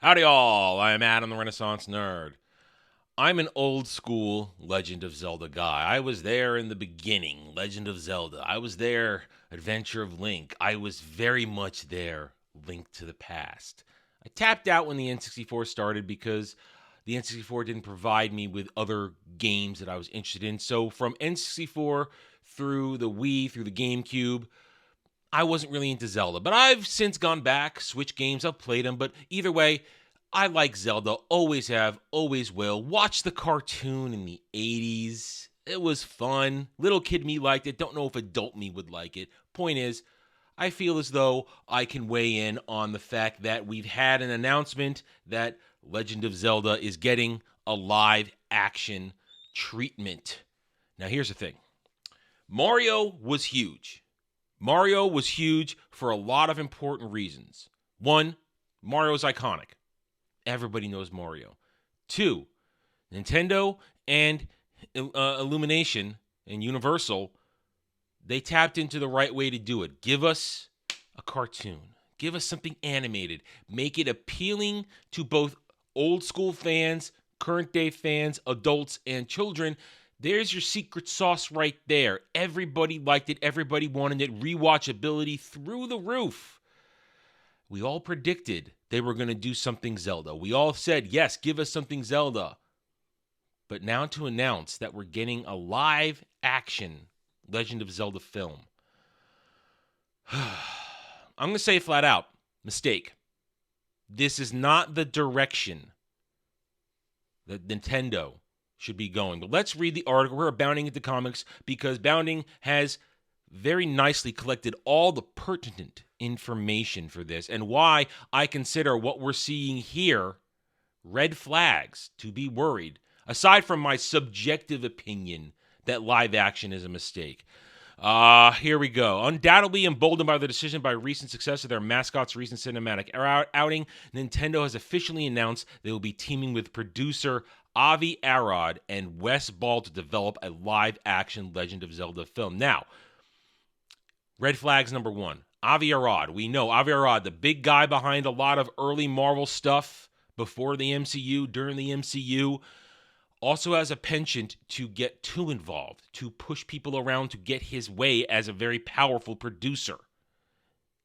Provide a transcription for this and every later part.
Howdy all, I am Adam the Renaissance Nerd. I'm an old school Legend of Zelda guy. I was there in the beginning, Legend of Zelda. I was there, Adventure of Link. I was very much there, Link to the Past. I tapped out when the N64 started because the N64 didn't provide me with other games that I was interested in. So from N64 through the Wii, through the GameCube, I wasn't really into Zelda, but I've since gone back, switched games, I've played them, but either way, I like Zelda, always have, always will. Watched the cartoon in the 80s. It was fun. Little kid me liked it. Don't know if adult me would like it. Point is, I feel as though I can weigh in on the fact that we've had an announcement that Legend of Zelda is getting a live action treatment. Now, here's the thing. Mario was huge. Mario was huge for a lot of important reasons. One, Mario's iconic. Everybody knows Mario. Two, Nintendo and Illumination and Universal, they tapped into the right way to do it. Give us a cartoon. Give us something animated. Make it appealing to both old school fans, current day fans, adults, and children. There's your secret sauce right there. Everybody liked it. Everybody wanted it. Rewatchability through the roof. We all predicted they were going to do something Zelda. We all said, yes, give us something Zelda. But now to announce that we're getting a live action Legend of Zelda film. I'm going to say flat out, mistake. This is not the direction that Nintendo should be going. But let's read the article. We're bounding into comics because Bounding has very nicely collected all the pertinent information for this and why I consider what we're seeing here red flags to be worried, aside from my subjective opinion that live action is a mistake. Here we go. Undoubtedly emboldened by the decision by recent success of their mascot's recent cinematic outing, Nintendo has officially announced they will be teaming with producer Avi Arad and Wes Ball to develop a live-action Legend of Zelda film. Now, red flags number one. Avi Arad. We know Avi Arad, the big guy behind a lot of early Marvel stuff before the MCU, during the MCU, also has a penchant to get too involved, to push people around to get his way as a very powerful producer.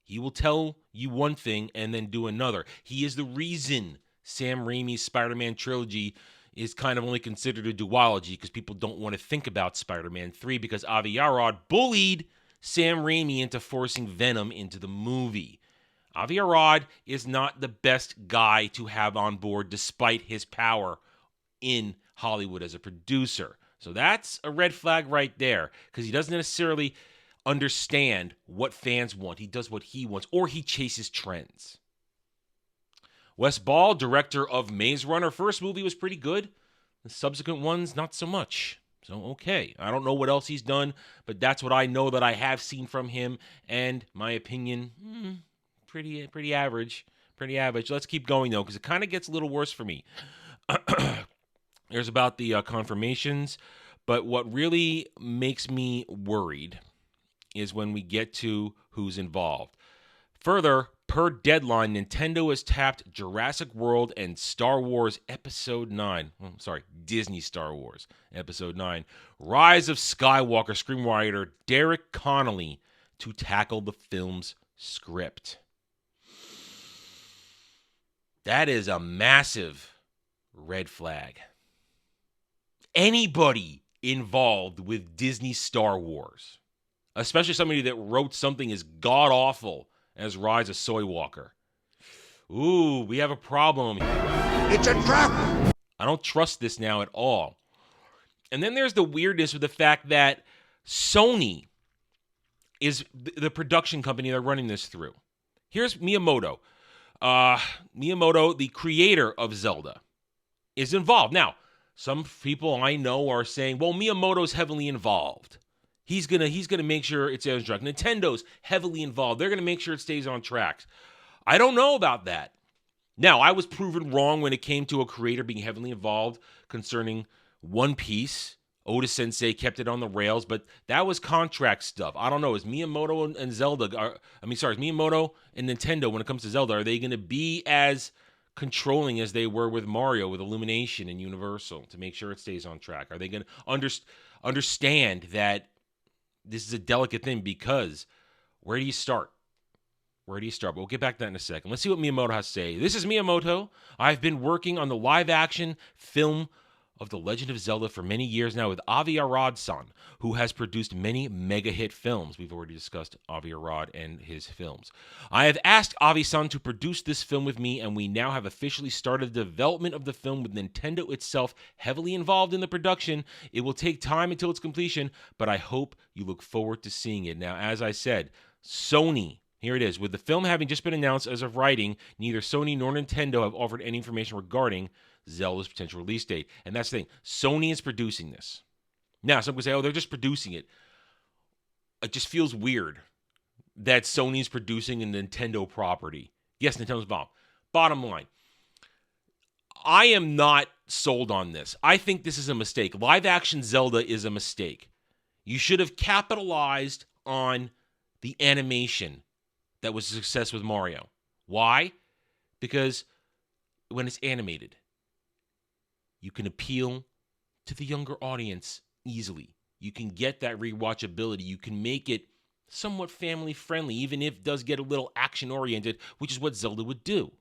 He will tell you one thing and then do another. He is the reason Sam Raimi's Spider-Man trilogy is kind of only considered a duology because people don't want to think about Spider-Man 3 because Avi Arad bullied Sam Raimi into forcing Venom into the movie. Avi Arad is not the best guy to have on board despite his power in Hollywood as a producer. So that's a red flag right there because he doesn't necessarily understand what fans want. He does what he wants or he chases trends. Wes Ball, director of Maze Runner. First movie was pretty good. The subsequent ones, not so much. So, okay. I don't know what else he's done, but that's what I know that I have seen from him. And my opinion, pretty average. Pretty average. Let's keep going, though, because it kind of gets a little worse for me. There's about the confirmations. But what really makes me worried is when we get to who's involved. Further, per deadline, Nintendo has tapped Jurassic World and Star Wars Episode 9. Disney Star Wars Episode 9. Rise of Skywalker screenwriter Derek Connolly to tackle the film's script. That is a massive red flag. Anybody involved with Disney Star Wars, especially somebody that wrote something as god-awful as Rise of Skywalker. Ooh, we have a problem. It's a trap! I don't trust this now at all. And then there's the weirdness with the fact that Sony is the production company they're running this through. Here's Miyamoto. Miyamoto, the creator of Zelda, is involved. Now, some people I know are saying, well, Miyamoto's heavily involved. He's gonna make sure it stays on track. Nintendo's heavily involved. They're gonna make sure it stays on track. I don't know about that. Now, I was proven wrong when it came to a creator being heavily involved concerning One Piece. Oda Sensei kept it on the rails, but that was contract stuff. I don't know. Is Miyamoto and Zelda? Is Miyamoto and Nintendo when it comes to Zelda? Are they going to be as controlling as they were with Mario, with Illumination and Universal, to make sure it stays on track? Are they going to understand that this is a delicate thing? Because where do you start? Where do you start? But we'll get back to that in a second. Let's see what Miyamoto has to say. This is Miyamoto. I've been working on the live-action film of The Legend of Zelda for many years now with Avi Arad-san, who has produced many mega-hit films. We've already discussed Avi Arad and his films. I have asked Avi-san to produce this film with me, and we now have officially started the development of the film with Nintendo itself heavily involved in the production. It will take time until its completion, but I hope you look forward to seeing it. Now, as I said, Sony, here it is. With the film having just been announced as of writing, neither Sony nor Nintendo have offered any information regarding Zelda's potential release date. And that's the thing. Sony is producing this. Now, some could say, oh, they're just producing it. It just feels weird that Sony's producing a Nintendo property. Yes, Nintendo's involved. Bottom line, I am not sold on this. I think this is a mistake. Live-action Zelda is a mistake. You should have capitalized on the animation that was a success with Mario. Why? Because when it's animated, you can appeal to the younger audience easily. You can get that rewatchability. You can make it somewhat family-friendly, even if it does get a little action-oriented, which is what Zelda would do.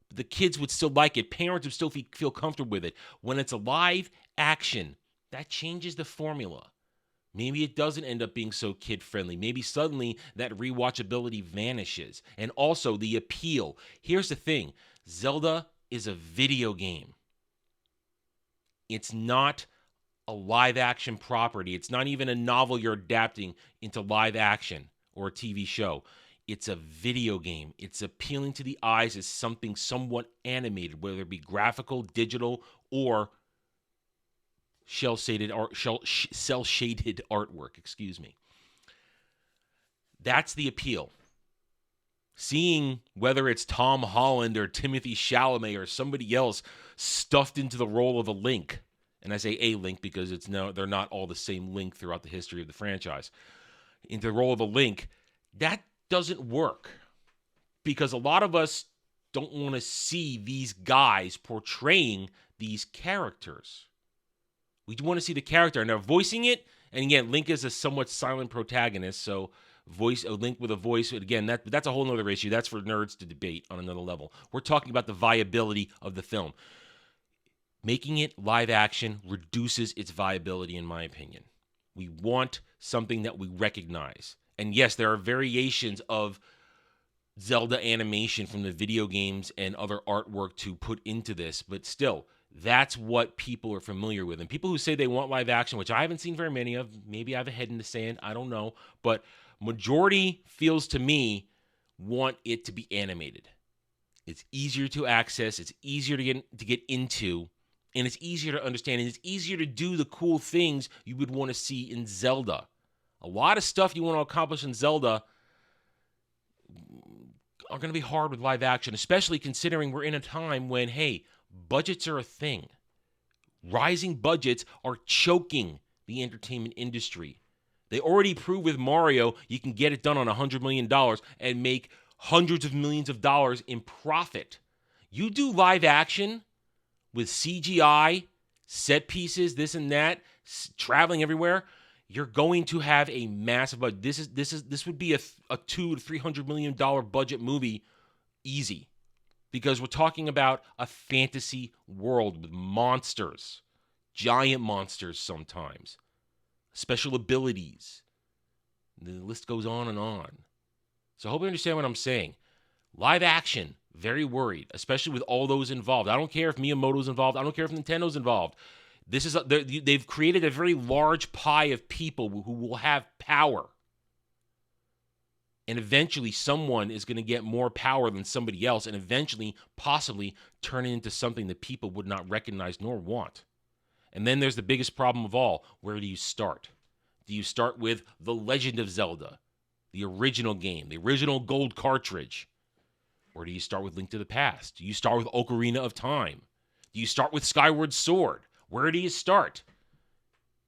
But the kids would still like it. Parents would still feel comfortable with it. When it's a live action, that changes the formula. Maybe it doesn't end up being so kid-friendly. Maybe suddenly that rewatchability vanishes. And also the appeal. Here's the thing. Zelda is a video game. It's not a live-action property. It's not even a novel you're adapting into live action or a TV show. It's a video game. It's appealing to the eyes as something somewhat animated, whether it be graphical, digital, or cel-shaded artwork, excuse me. That's the appeal. Seeing whether it's Tom Holland or Timothy Chalamet or somebody else stuffed into the role of a Link, and I say a Link because they're not all the same Link throughout the history of the franchise, into the role of a Link, that doesn't work. Because a lot of us don't want to see these guys portraying these characters. We want to see the character, and they're voicing it. And again, Link is a somewhat silent protagonist, so a Link with a voice. Again, that's a whole other issue. That's for nerds to debate on another level. We're talking about the viability of the film. Making it live action reduces its viability, in my opinion. We want something that we recognize. And yes, there are variations of Zelda animation from the video games and other artwork to put into this, but still, that's what people are familiar with. And people who say they want live action, which I haven't seen very many of, maybe I have a head in the sand, I don't know, but majority feels to me want it to be animated. It's easier to access, it's easier to get into, and it's easier to understand, and it's easier to do the cool things you would want to see in Zelda. A lot of stuff you want to accomplish in Zelda are going to be hard with live action, especially considering we're in a time when, hey, budgets are a thing. Rising budgets are choking the entertainment industry. They already proved with Mario you can get it done on $100 million and make hundreds of millions of dollars in profit. You do live action with CGI, set pieces, this and that, traveling everywhere, you're going to have a massive budget. This would be a $200 to $300 million budget movie easy. Because we're talking about a fantasy world with monsters, giant monsters sometimes, special abilities. The list goes on and on. So I hope you understand what I'm saying. Live action, very worried, especially with all those involved. I don't care if Miyamoto's involved. I don't care if Nintendo's involved. They've created a very large pie of people who will have power. And eventually someone is going to get more power than somebody else and eventually possibly turn it into something that people would not recognize nor want. And then there's the biggest problem of all. Where do you start? Do you start with The Legend of Zelda, the original game, the original gold cartridge? Or do you start with Link to the Past? Do you start with Ocarina of Time? Do you start with Skyward Sword? Where do you start?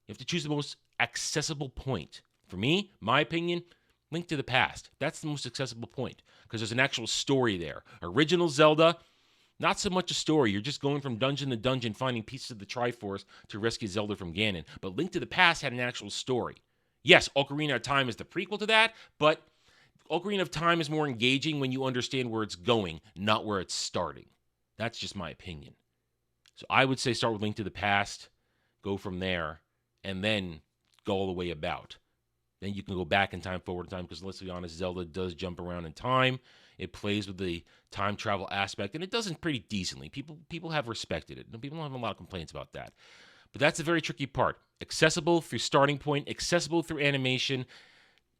You have to choose the most accessible point. For me, my opinion, Link to the Past. That's the most accessible point because there's an actual story there. Original Zelda, Not so much a story. You're just going from dungeon to dungeon, finding pieces of the Triforce to rescue Zelda from Ganon. But Link to the Past had an actual story. Yes, Ocarina of Time is the prequel to that, but Ocarina of Time is more engaging when you understand where it's going, not where it's starting. That's just my opinion. So I would say start with Link to the Past, go from there, and then go all the way about. Then you can go back in time, forward in time, because let's be honest, Zelda does jump around in time. It plays with the time travel aspect, and it does it pretty decently. People have respected it. People don't have a lot of complaints about that. But that's a very tricky part. Accessible through starting point, accessible through animation,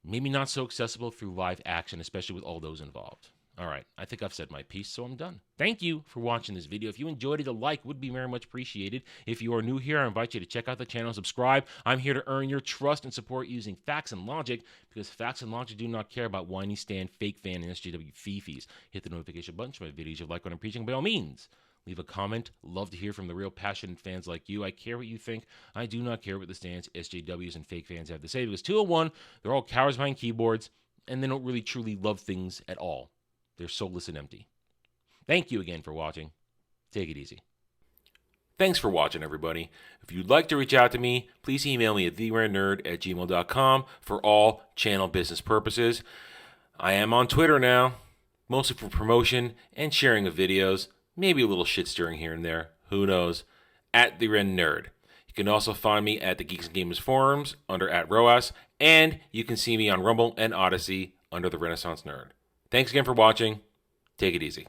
maybe not so accessible through live action, especially with all those involved. All right, I think I've said my piece, so I'm done. Thank you for watching this video. If you enjoyed it, a like would be very much appreciated. If you are new here, I invite you to check out the channel, subscribe. I'm here to earn your trust and support using facts and logic, because facts and logic do not care about whiny stan, fake fan, and SJW fifis. Hit the notification button for my videos if you like what I'm preaching. By all means, leave a comment. Love to hear from the real passionate fans like you. I care what you think. I do not care what the stands, SJWs, and fake fans have to say, because 201, they're all cowards behind keyboards, and they don't really truly love things at all. They're soulless and empty. Thank you again for watching. Take it easy. Thanks for watching, everybody. If you'd like to reach out to me, please email me at theranernerd@gmail.com for all channel business purposes. I am on Twitter now, mostly for promotion and sharing of videos, maybe a little shit stirring here and there, who knows, at @theranernerd. You can also find me at the Geeks and Gamers forums under @ROAS, and you can see me on Rumble and Odyssey under the Renaissance Nerd. Thanks again for watching. Take it easy.